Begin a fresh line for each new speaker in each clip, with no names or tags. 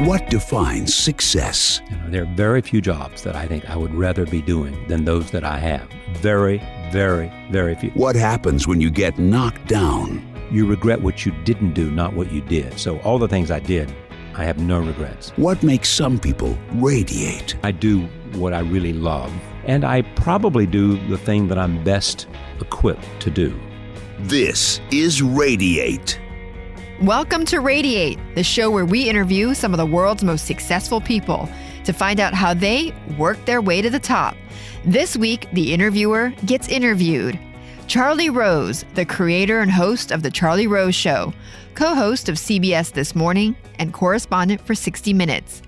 What defines success?
There are very few jobs that I think I would rather be doing than those that I have. Very, very, very few.
What happens when you get knocked down?
You regret what you didn't do, not what you did. So all the things I did, I have no regrets.
What makes some people radiate?
I do what I really love, and I probably do the thing that I'm best equipped to do.
This is Radiate.
Welcome to Radiate, the show where we interview some of the world's most successful people to find out how they work their way to the top. This week, the interviewer gets interviewed. Charlie Rose, the creator and host of The Charlie Rose Show, co-host of CBS This Morning, and correspondent for 60 Minutes.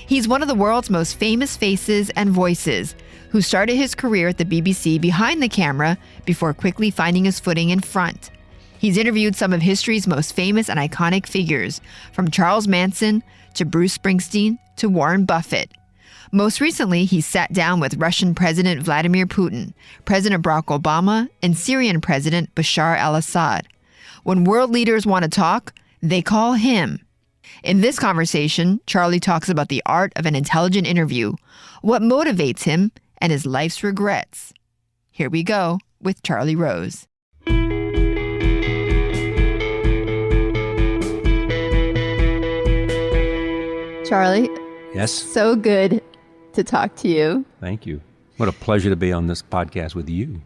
He's one of the world's most famous faces and voices, who started his career at the BBC behind the camera before quickly finding his footing in front. He's interviewed some of history's most famous and iconic figures, from Charles Manson to Bruce Springsteen to Warren Buffett. Most recently, he sat down with Russian President Vladimir Putin, President Barack Obama, and Syrian President Bashar Al Assad. When world leaders want to talk, they call him. In this conversation, Charlie talks about the art of an intelligent interview, what motivates him, and his life's regrets. Here we go with Charlie Rose. Charlie.
Yes?
So good to talk to you.
Thank you. What a pleasure to be on this podcast with you.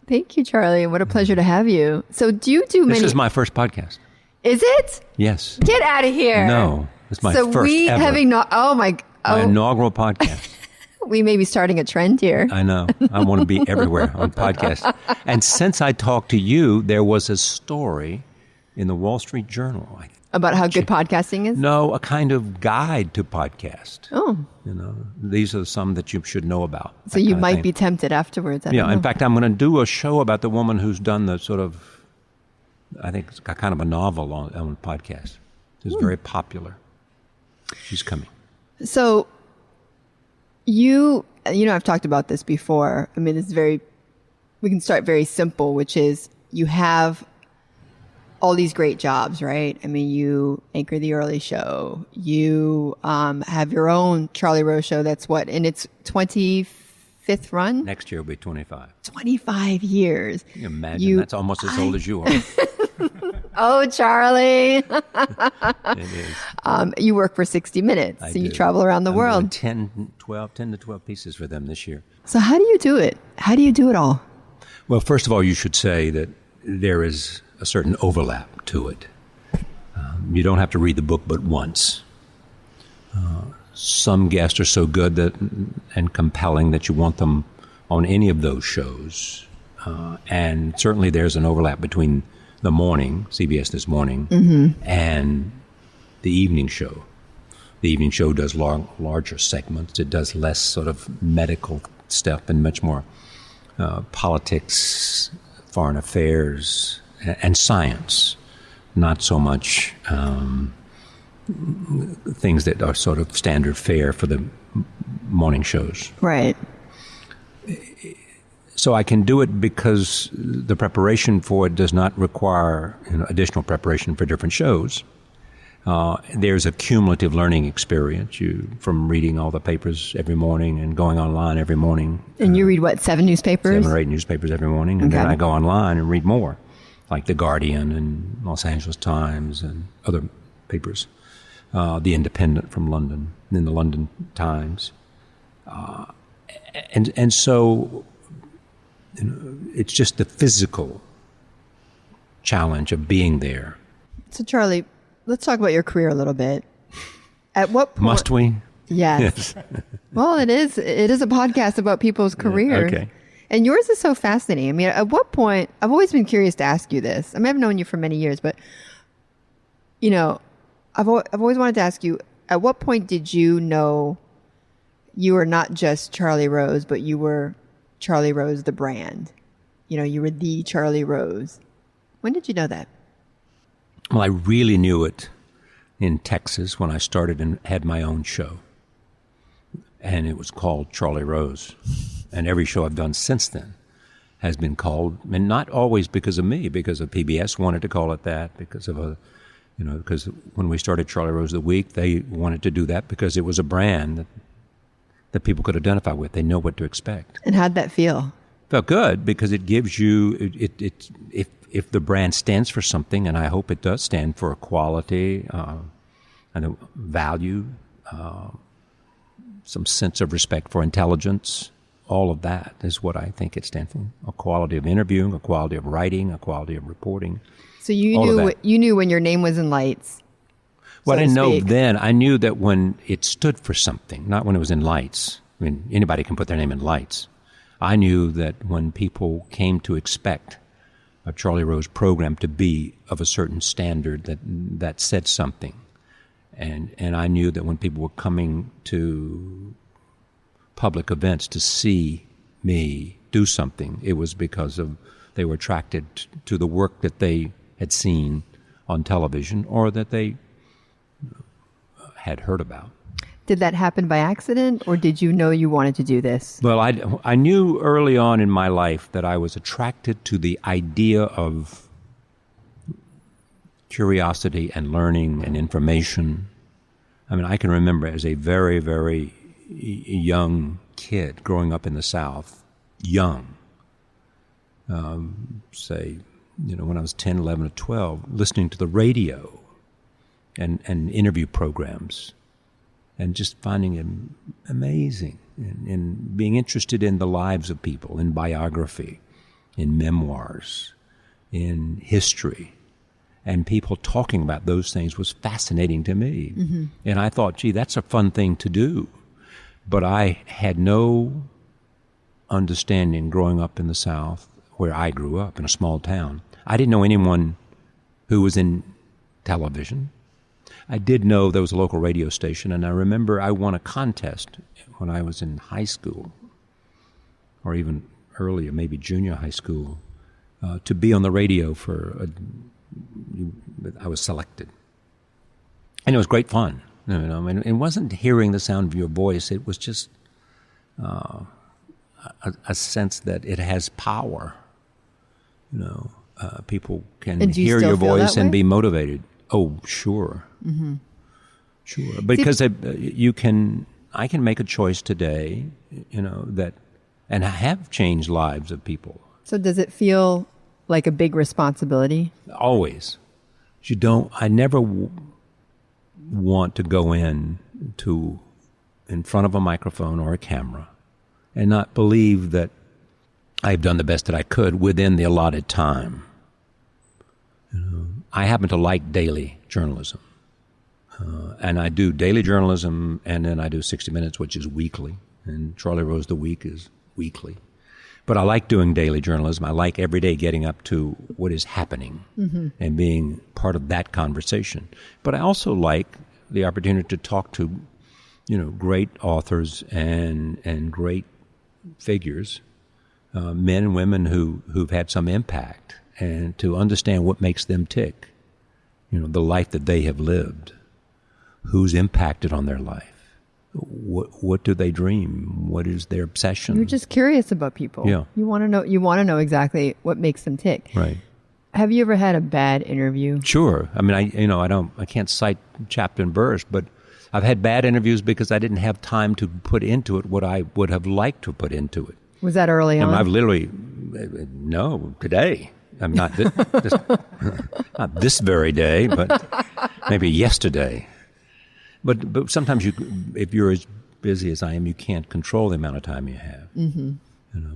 Thank you, Charlie. What a pleasure to have you. So do you do many...
This is my first podcast.
Is it?
Yes.
Get out of here.
No, it's my
so
first
we
ever.
having not... Oh, my...
My inaugural podcast.
We may be starting a trend here.
I know. I want to be everywhere on podcasts. And since I talked to you, there was a story in the Wall Street Journal.
About how good podcasting is?
No, a kind of guide to podcast.
Oh.
You know, these are some that you should know about.
So you might be tempted afterwards. I don't know.
In fact, I'm going to do a show about the woman who's done the sort of, I think it's kind of a novel on a podcast. It's very popular. She's coming.
So you know, I've talked about this before. I mean, we can start very simple, which is you have all these great jobs, right? I mean, you anchor the early show. You have your own Charlie Rose show. That's what, in its 25th run?
Next year will be 25.
25 years.
Can you imagine? That's almost as old as you are.
Oh, Charlie.
It is.
You work for 60 Minutes, so you travel around the world.
10 to 12 pieces for them this year.
So how do you do it? How do you do it all?
Well, first of all, you should say that there is a certain overlap to it. You don't have to read the book but once. Some guests are so good and compelling that you want them on any of those shows. And certainly there's an overlap between the morning, CBS This Morning, and the evening show. The evening show does larger segments. It does less sort of medical stuff and much more politics, foreign affairs, and science, not so much things that are sort of standard fare for the morning shows.
Right.
So I can do it because the preparation for it does not require additional preparation for different shows. There's a cumulative learning experience from reading all the papers every morning and going online every morning.
And you read what, 7 newspapers?
7 or 8 newspapers every morning, and then I go online and read more, like The Guardian and Los Angeles Times and other papers. The Independent from London, and then the London Times. And so it's just the physical challenge of being there.
So Charlie, let's talk about your career a little bit. At what point?
Must we?
Yes. Well, it is a podcast about people's careers.
Okay.
And yours is so fascinating. I mean, at what point, I've always been curious to ask you this. I mean, I've known you for many years, but, I've always wanted to ask you, at what point did you know you were not just Charlie Rose, but you were Charlie Rose, the brand? You were the Charlie Rose. When did you know that?
Well, I really knew it in Texas when I started and had my own show. And it was called Charlie Rose. And every show I've done since then has been called, and not always because of me, because of PBS wanted to call it that, because of Because when we started Charlie Rose the Week, they wanted to do that because it was a brand that people could identify with. They know what to expect.
And how'd that feel?
Felt good because it gives you, if the brand stands for something, and I hope it does stand for quality and a value, some sense of respect for intelligence, all of that is what I think it stands for. A quality of interviewing, a quality of writing, a quality of reporting.
So you knew when your name was in lights.
Well, I didn't know then. I knew that when it stood for something, not when it was in lights. I mean, anybody can put their name in lights. I knew that when people came to expect a Charlie Rose program to be of a certain standard that said something. And I knew that when people were coming to public events to see me do something, it was because they were attracted to the work that they had seen on television or that they had heard about.
Did that happen by accident, or did you know you wanted to do this?
Well, I knew early on in my life that I was attracted to the idea of curiosity and learning and information. I mean, I can remember as a very, very young kid growing up in the South, say, when I was 10, 11, or 12, listening to the radio and interview programs and just finding it amazing and being interested in the lives of people, in biography, in memoirs, in history. And people talking about those things was fascinating to me. Mm-hmm. And I thought, gee, that's a fun thing to do. But I had no understanding growing up in the South, where I grew up in a small town. I didn't know anyone who was in television. I did know there was a local radio station, and I remember I won a contest when I was in high school, or even earlier, maybe junior high school, to be on the radio I was selected. And it was great fun. And it wasn't hearing the sound of your voice. It was just a sense that it has power. People can hear your voice and be motivated. Oh, sure. Mm-hmm. Sure. Because I can make a choice today, and I have changed lives of people.
So does it feel like a big responsibility?
Always. I never want to go in front of a microphone or a camera and not believe that I've done the best that I could within the allotted time. I happen to like daily journalism. And I do daily journalism, and then I do 60 Minutes, which is weekly. And Charlie Rose the Week is weekly. But I like doing daily journalism. I like every day getting up to what is happening and being part of that conversation. But I also like the opportunity to talk to, great authors and great figures, men and women who've had some impact, and to understand what makes them tick, the life that they have lived, who's impacted on their life. What do they dream? What is their obsession?
You're just curious about people.
Yeah.
You want to know exactly what makes them tick.
Right.
Have you ever had a bad interview?
Sure. I mean, I can't cite chapter and verse, but I've had bad interviews because I didn't have time to put into it what I would have liked to put into it.
Was that early on?
I've literally, today. I'm not not this very day, but maybe yesterday. But sometimes if you're as busy as I am, you can't control the amount of time you have. Mm-hmm.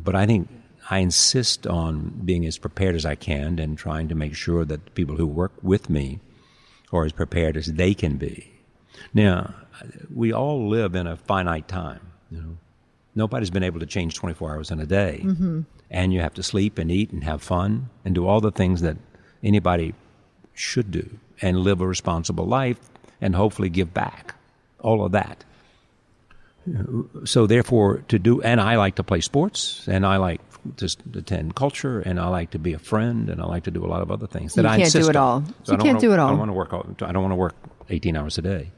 But I think I insist on being as prepared as I can and trying to make sure that the people who work with me are as prepared as they can be. Now, we all live in a finite time. Nobody's been able to change 24 hours in a day. Mm-hmm. And you have to sleep and eat and have fun and do all the things that anybody should do and live a responsible life and hopefully give back, all of that. So therefore, and I like to play sports, and I like to attend culture, and I like to be a friend, and I like to do a lot of other things that I insist on.
You can't do it all.
So
you can't do it all.
I don't want to work 18 hours a day.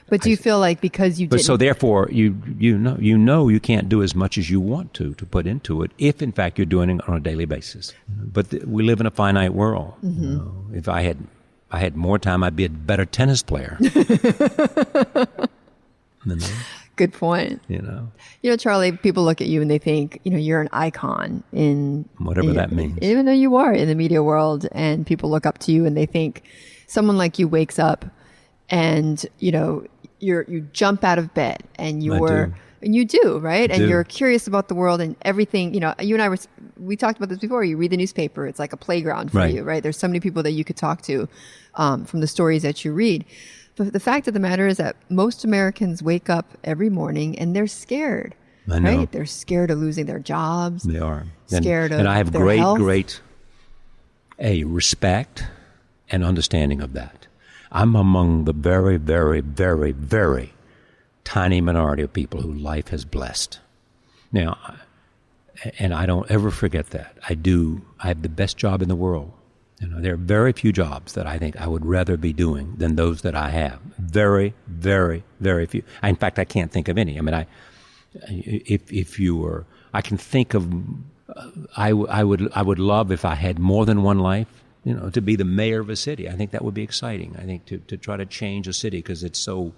But do you feel like because you didn't...
But so therefore, you know you can't do as much as you want to put into it if, in fact, you're doing it on a daily basis. But we live in a finite world. Mm-hmm. If I had I had more time, I'd be a better tennis player.
Good point.
You know,
Charlie, people look at you and they think, you're an icon in
whatever that means.
Even though you are in the media world, and people look up to you and they think someone like you wakes up and, you jump out of bed and you do, right? And you're curious about the world and everything. You and I we talked about this before. You read the newspaper. It's like a playground for you, right? There's so many people that you could talk to from the stories that you read. But the fact of the matter is that most Americans wake up every morning and they're scared, right? They're scared of losing their jobs.
They are.
Scared of
and I have
their
great,
health.
great respect and understanding of that. I'm among the very, very, very, very tiny minority of people who life has blessed. Now, and I don't ever forget that. I have the best job in the world. There are very few jobs that I think I would rather be doing than those that I have. Very, very, very few. In fact, I can't think of any. I mean, I can think of, I would love if I had more than one life, to be the mayor of a city. I think that would be exciting. I think to try to change a city because it's so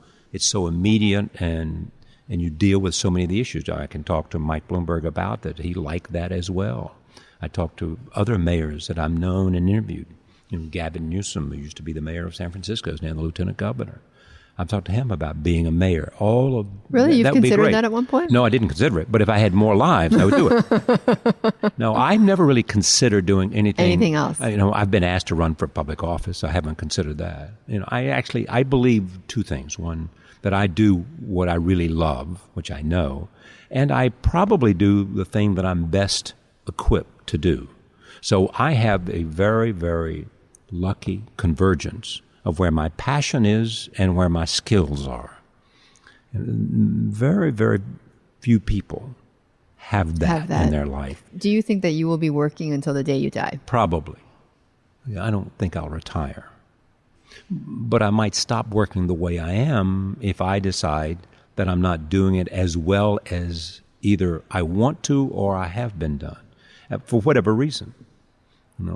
immediate and you deal with so many of the issues. I can talk to Mike Bloomberg about that. He liked that as well. I talked to other mayors that I've known and interviewed. Gavin Newsom, who used to be the mayor of San Francisco, is now the lieutenant governor. I've talked to him about being a mayor.
Really? You've
that would be
considered
great.
that at one point?
No, I didn't consider it. But if I had more lives, I would do it. No, I've never really considered doing anything
else.
I've been asked to run for public office. I haven't considered that. I believe two things. One, that I do what I really love, which I know, and I probably do the thing that I'm best equipped to do. So I have a very, very lucky convergence of where my passion is and where my skills are. And very, very few people have that in their life.
Do you think that you will be working until the day you die?
Probably. I don't think I'll retire. But I might stop working the way I am if I decide that I'm not doing it as well as either I want to or I have been done, for whatever reason.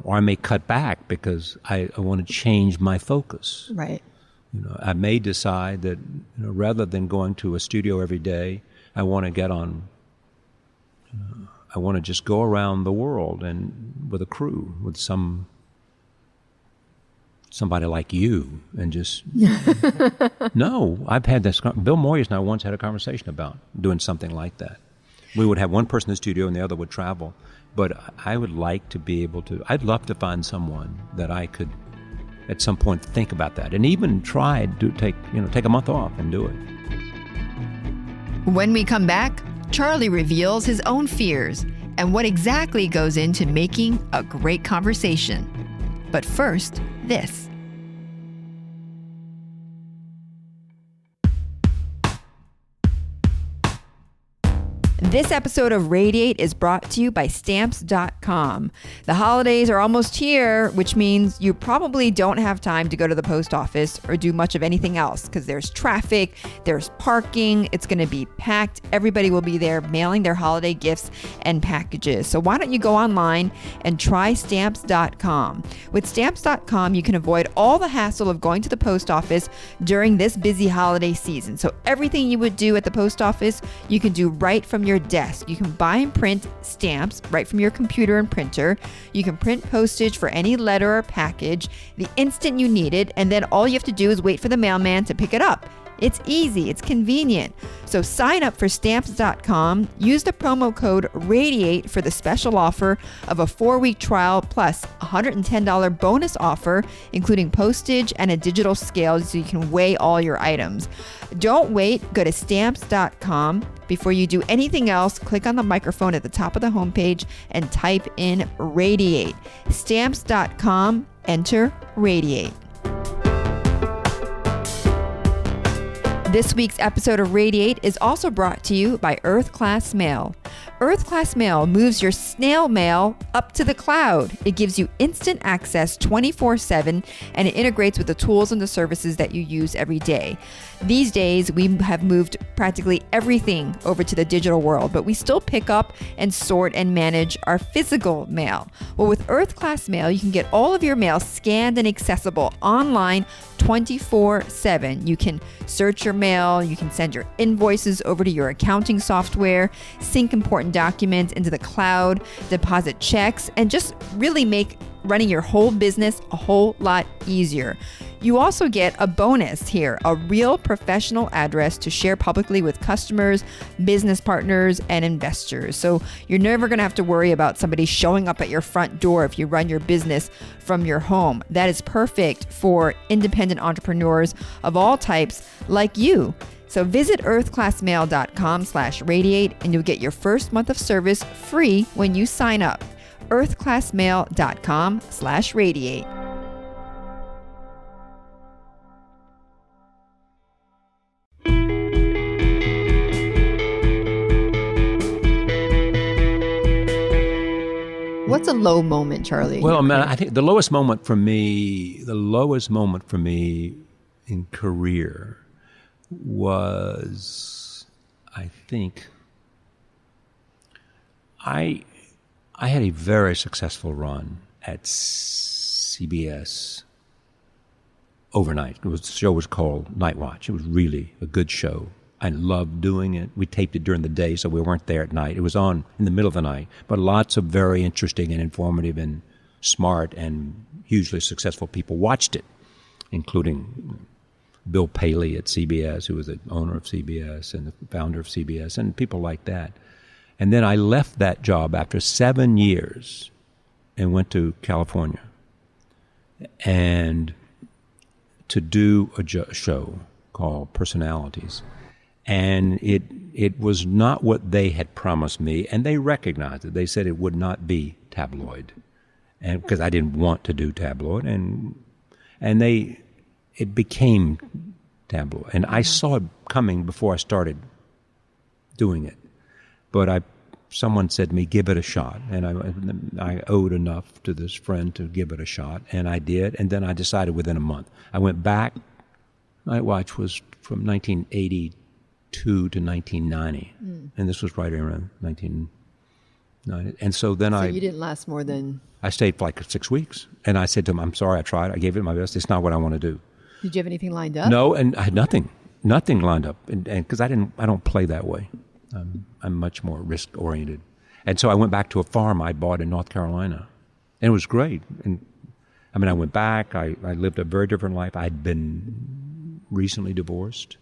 Or I may cut back because I want to change my focus.
Right.
I may decide that rather than going to a studio every day, I want to get on. I want to just go around the world and with a crew, with somebody like you, and just. No, I've had this. Bill Moyers and I once had a conversation about doing something like that. We would have one person in the studio and the other would travel. But I would like to be able to, I'd love to find someone that I could at some point think about that and even try to take a month off and do it.
When we come back, Charlie reveals his own fears and what exactly goes into making a great conversation. But first, this. This episode of Radiate is brought to you by Stamps.com. The holidays are almost here, which means you probably don't have time to go to the post office or do much of anything else because there's traffic, there's parking, it's going to be packed. Everybody will be there mailing their holiday gifts and packages. So why don't you go online and try Stamps.com. With Stamps.com, you can avoid all the hassle of going to the post office during this busy holiday season. So everything you would do at the post office, you can do right from your desk. You can buy and print stamps right from your computer and printer. You can print postage for any letter or package the instant you need it, and then all you have to do is wait for the mailman to pick it up. It's easy, it's convenient. So sign up for Stamps.com, use the promo code RADIATE for the special offer of a 4-week trial plus $110 bonus offer, including postage and a digital scale so you can weigh all your items. Don't wait, go to Stamps.com. Before you do anything else, click on the microphone at the top of the homepage and type in Radiate. Stamps.com, enter Radiate. This week's episode of Radiate is also brought to you by Earth Class Mail. Earth Class Mail moves your snail mail up to the cloud. It gives you instant access 24/7, and it integrates with the tools and the services that you use every day. These days, we have moved practically everything over to the digital world, but we still pick up and sort and manage our physical mail. Well, with Earth Class Mail, you can get all of your mail scanned and accessible online 24/7. You can search your mail, you can send your invoices over to your accounting software, sync important documents into the cloud, deposit checks, and just really make running your whole business a whole lot easier. You also get a bonus here, a real professional address to share publicly with customers, business partners, and investors. So you're never going to have to worry about somebody showing up at your front door if you run your business from your home. That is perfect for independent entrepreneurs of all types like you. So visit earthclassmail.com/radiate and you'll get your first month of service free when you sign up. earthclassmail.com/radiate. What's a low moment, Charlie?
Well, I think the lowest moment for me in career was, I think, I had a very successful run at CBS overnight. The show was called Night Watch. It was really a good show. I loved doing it. We taped it during the day, so we weren't there at night. It was on in the middle of the night, but lots of very interesting and informative and smart and hugely successful people watched it, including Bill Paley at CBS, who was the owner of CBS and the founder of CBS, and people like that. And then I left that job after 7 years and went to California and to do a show called Personalities. And it was not what they had promised me, and they recognized it. They said it would not be tabloid, and because I didn't want to do tabloid, and it became tabloid, and I saw it coming before I started doing it. But someone said to me, "Give it a shot," and I owed enough to this friend to give it a shot, and I did. And then I decided within a month. I went back. Night Watch was from 1982 to 1990, and this was right around 1990. And so then
you didn't last more than...
I stayed for like 6 weeks, and I said to him, "I'm sorry, I tried. I gave it my best. It's not what I want to do."
Did you have anything lined up?
No, and I had nothing lined up, and because I don't play that way. I'm much more risk oriented, and so I went back to a farm I bought in North Carolina, and it was great. And I mean, I went back. I lived a very different life. I'd been recently divorced,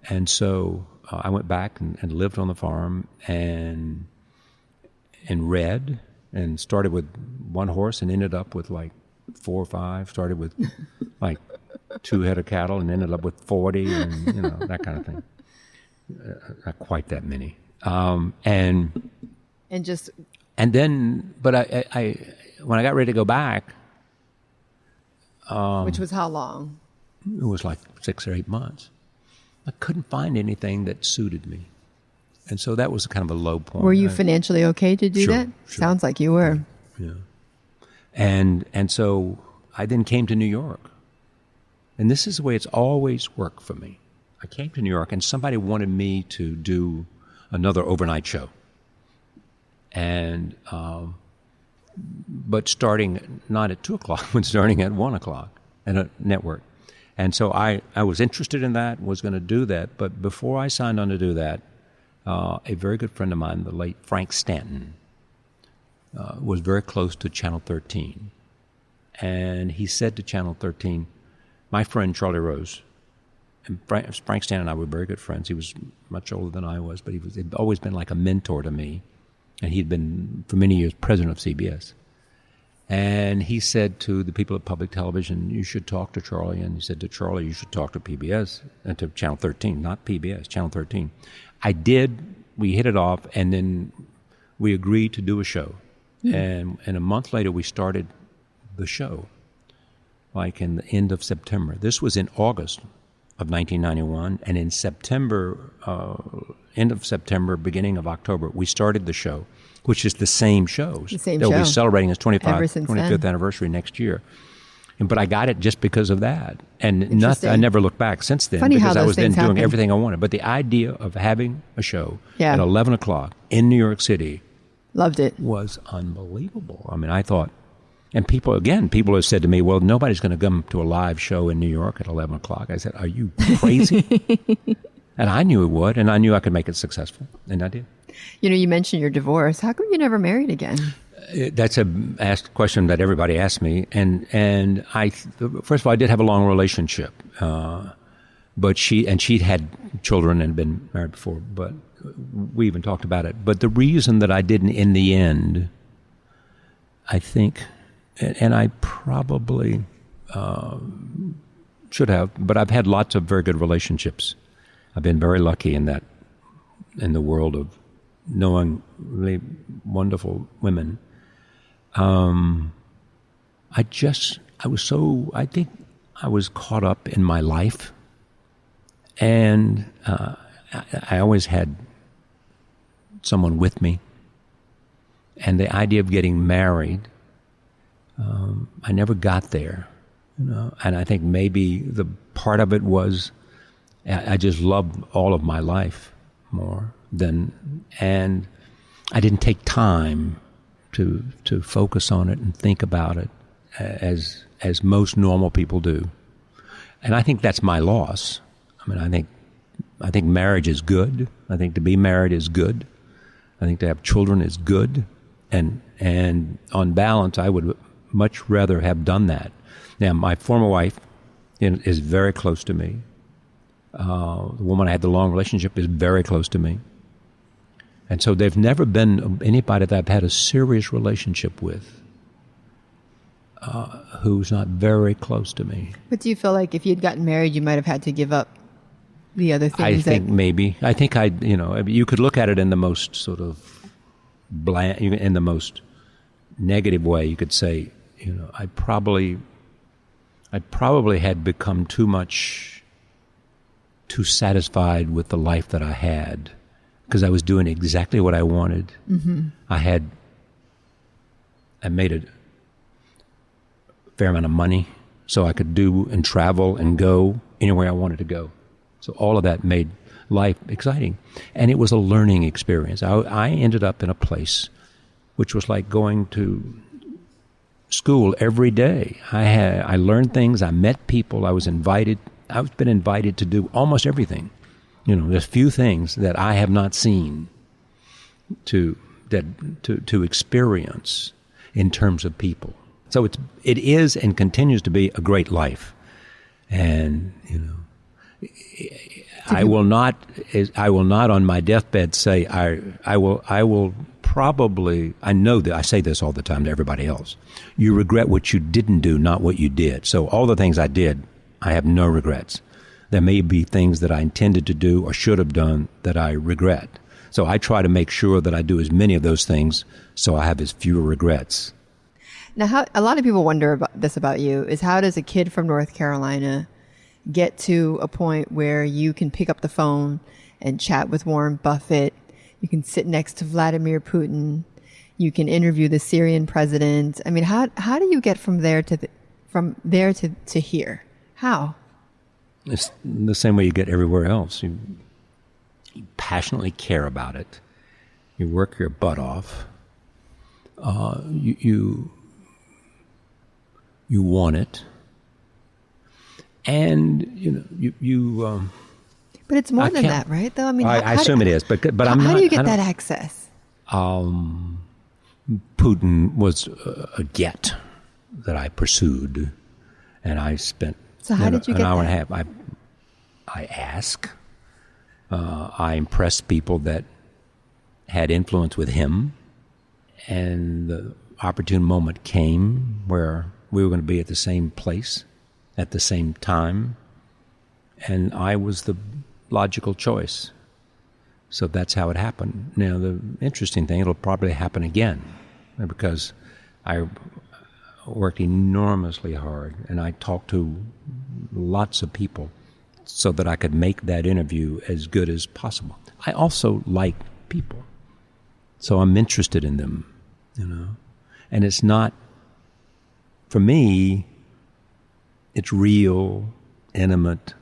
and so I went back and lived on the farm and read, and started with one horse and ended up with like 4 or 5. Started with like 2 head of cattle and ended up with 40, and that kind of thing. Not quite that many. But I when I got ready to go back,
which was how long?
It was like 6 or 8 months. I couldn't find anything that suited me, and so that was kind of a low point.
Were you financially okay to do that? Sure. Sounds like you were.
Yeah. And so I then came to New York, and this is the way it's always worked for me. I came to New York, and somebody wanted me to do another overnight show, and but starting not at 2:00, but starting at 1:00 at a network. And so I was interested in that, was going to do that. But before I signed on to do that, a very good friend of mine, the late Frank Stanton, was very close to Channel 13. And he said to Channel 13, my friend Charlie Rose, and Frank Stanton and I were very good friends. He was much older than I was, but he'd always been like a mentor to me. And he'd been, for many years, president of CBS. And he said to the people at public television, "You should talk to Charlie." And he said to Charlie, "You should talk to PBS," and to Channel 13, not PBS, Channel 13. I did. We hit it off, and then we agreed to do a show. And a month later, we started the show, like in the end of September. This was in August of 1991, and in September, end of September, beginning of October, we started the show, which is the same show.
The same
They'll
show.
be celebrating its
Ever since
25th
then.
anniversary next year. But I got it just because of that. And
Interesting.
I never looked back since then,
Funny how
because I
those
was then
things
doing
happen.
everything I wanted. But the idea of having a show
Yeah.
at 11 o'clock in New York City
Loved it.
was unbelievable. I mean, I thought, and people have said to me, well, nobody's going to come to a live show in New York at 11 o'clock. I said, are you crazy? And I knew it would, and I knew I could make it successful, and I did.
You know, you mentioned your divorce. How come you never married again?
That's a question that everybody asks me, and I first of all, I did have a long relationship, but she'd had children and been married before, but we even talked about it. But the reason that I didn't in the end, I think, and I probably should have, but I've had lots of very good relationships. I've been very lucky in the world of knowing really wonderful women. I think I was caught up in my life, and I always had someone with me, and the idea of getting married, I never got there, and I think maybe the part of it was I just loved all of my life more and I didn't take time to focus on it and think about it as most normal people do. And I think that's my loss. I mean, I think marriage is good. I think to be married is good. I think to have children is good. And on balance, I would much rather have done that. Now, my former wife is very close to me. The woman I had the long relationship is very close to me. And so they've never been anybody that I've had a serious relationship with who's not very close to me.
But do you feel like if you'd gotten married, you might have had to give up the other things?
I think maybe. I think you could look at it in the most sort of bland, in the most negative way. You could say, I probably had become too satisfied with the life that I had, because I was doing exactly what I wanted. Mm-hmm. I made a fair amount of money, so I could do and travel and go anywhere I wanted to go. So all of that made life exciting. And it was a learning experience. I ended up in a place which was like going to school every day. I learned things, I met people, I was invited. I've been invited to do almost everything. There's few things that I have not seen to experience in terms of people. So it is and continues to be a great life. And I will not on my deathbed say I will probably, I know that I say this all the time to everybody else. You regret what you didn't do, not what you did. So all the things I did, I have no regrets. There may be things that I intended to do or should have done that I regret. So I try to make sure that I do as many of those things so I have as few regrets.
Now, a lot of people wonder about you is, how does a kid from North Carolina get to a point where you can pick up the phone and chat with Warren Buffett, you can sit next to Vladimir Putin, you can interview the Syrian president? I mean, how do you get from there to here? How?
It's the same way you get everywhere else. You passionately care about it. You work your butt off. You want it, and you.
But it's more than that, right? Though, I mean,
I assume it is. But I'm not.
How do you get that access?
Putin was a get that I pursued, and I spent.
So how did you get
an hour
that?
and a half? I asked. I impressed people that had influence with him, and the opportune moment came where we were going to be at the same place at the same time, and I was the logical choice. So that's how it happened. Now, the interesting thing, it'll probably happen again, because I worked enormously hard, and I talked to lots of people, so that I could make that interview as good as possible. I also like people, so I'm interested in them, And it's not, for me, it's real, intimate.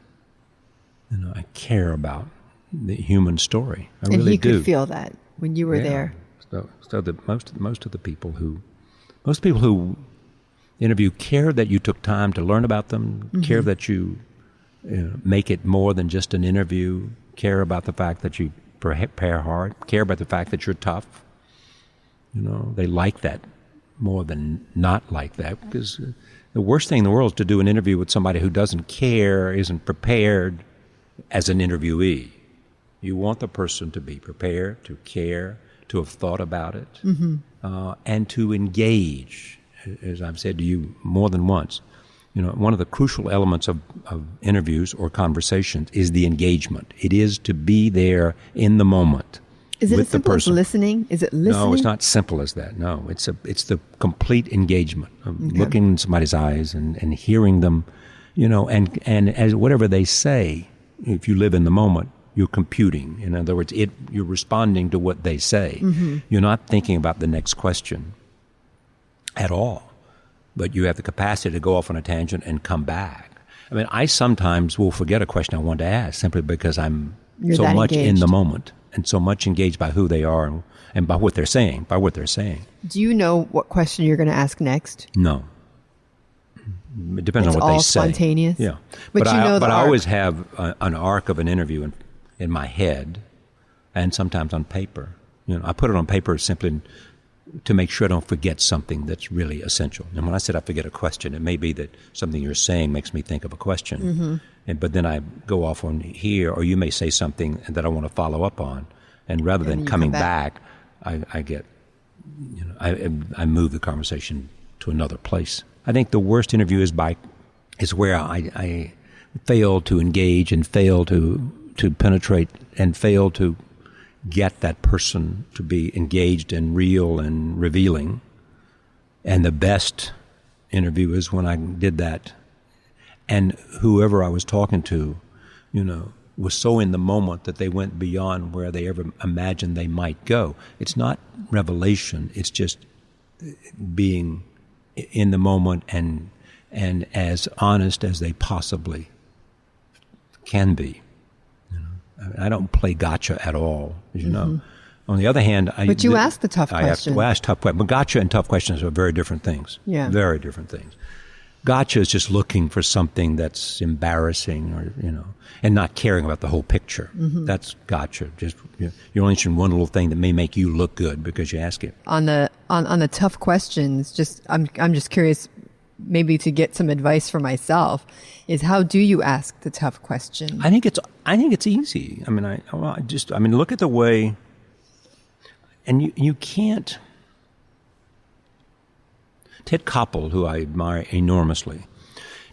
I care about the human story. I really do.
And he could feel that when you were there.
So that most of the people who interview care that you took time to learn about them, care that you make it more than just an interview, care about the fact that you prepare hard, care about the fact that you're tough. They like that more than not like that, because the worst thing in the world is to do an interview with somebody who doesn't care, isn't prepared as an interviewee. You want the person to be prepared, to care, to have thought about it, and to engage, as I've said to you more than once. One of the crucial elements of interviews or conversations is the engagement. It is to be there in the moment.
Is it
with
as simple
the
as
person.
listening? Is it listening?
No, it's not simple as that. No, it's the complete engagement of looking in somebody's eyes and hearing them, and as whatever they say, if you live in the moment, you're computing. In other words, you're responding to what they say. You're not thinking about the next question at all, but you have the capacity to go off on a tangent and come back. I mean, I sometimes will forget a question I wanted to ask simply because I'm so much in the moment and so much engaged by who they are and by what they're saying.
Do you know what question you're going to ask next?
No. It depends on what they say.
It's all spontaneous?
Yeah.
But
I always have an arc of an interview in my head and sometimes on paper. I put it on paper simply to make sure I don't forget something that's really essential. And when I said I forget a question, it may be that something you're saying makes me think of a question. But then I go off on here, or you may say something that I want to follow up on. And rather than coming back, I get, I move the conversation to another place. I think the worst interview is where I fail to engage and fail to penetrate and fail to get that person to be engaged and real and revealing. And the best interview is when I did that, and whoever I was talking to, was so in the moment that they went beyond where they ever imagined they might go. It's not revelation. It's just being in the moment and as honest as they possibly can be. I don't play gotcha at all, as you know. On the other hand,
But you ask the tough questions.
I ask tough questions. But gotcha and tough questions are very different things.
Yeah.
Very different things. Gotcha is just looking for something that's embarrassing or, and not caring about the whole picture. That's gotcha. Just you're only interested in one little thing that may make you look good because you ask it.
On the tough questions, I'm just curious, maybe to get some advice for myself, is how do you ask the tough question?
I think it's easy. I mean, look at the way, and you can't. Ted Koppel, who I admire enormously,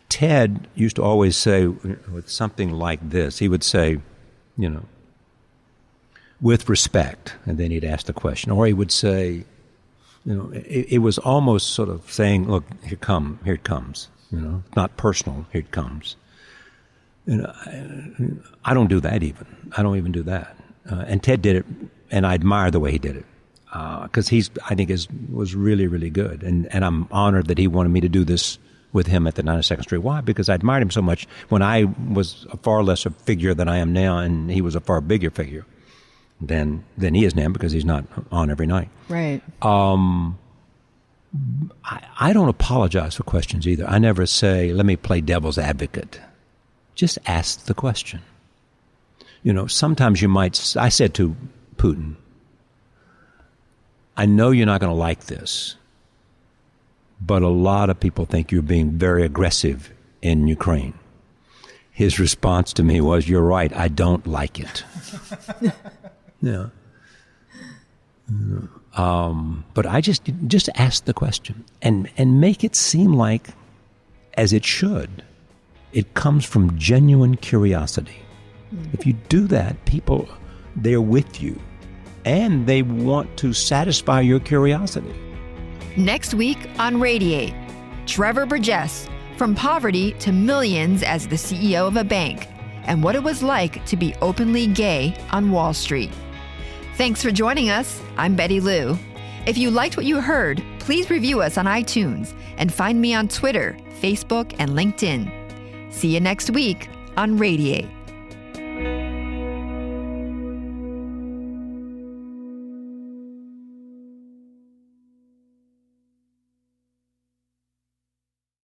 Ted used to always say with something like this. He would say, with respect, and then he'd ask the question, or he would say, it was almost sort of saying, look, here it comes. Not personal, here it comes. I don't do that even. I don't even do that. And Ted did it, and I admire the way he did it. Because was really, really good. And I'm honored that he wanted me to do this with him at the 92nd Street. Why? Because I admired him so much when I was a far less a figure than I am now, and he was a far bigger figure than he is now because he's not on every night.
Right.
I don't apologize for questions either. I never say, let me play devil's advocate. Just ask the question. Sometimes I said to Putin, I know you're not going to like this, but a lot of people think you're being very aggressive in Ukraine. His response to me was, you're right, I don't like it. Yeah. But I just ask the question and make it seem like, as it should, it comes from genuine curiosity. If you do that, people, they're with you. And they want to satisfy your curiosity.
Next week on Radiate, Trevor Burgess, from poverty to millions as the CEO of a bank. and what it was like to be openly gay on Wall Street. Thanks for joining us. I'm Betty Liu. If you liked what you heard, please review us on iTunes and find me on Twitter, Facebook, and LinkedIn. See you next week on Radiate.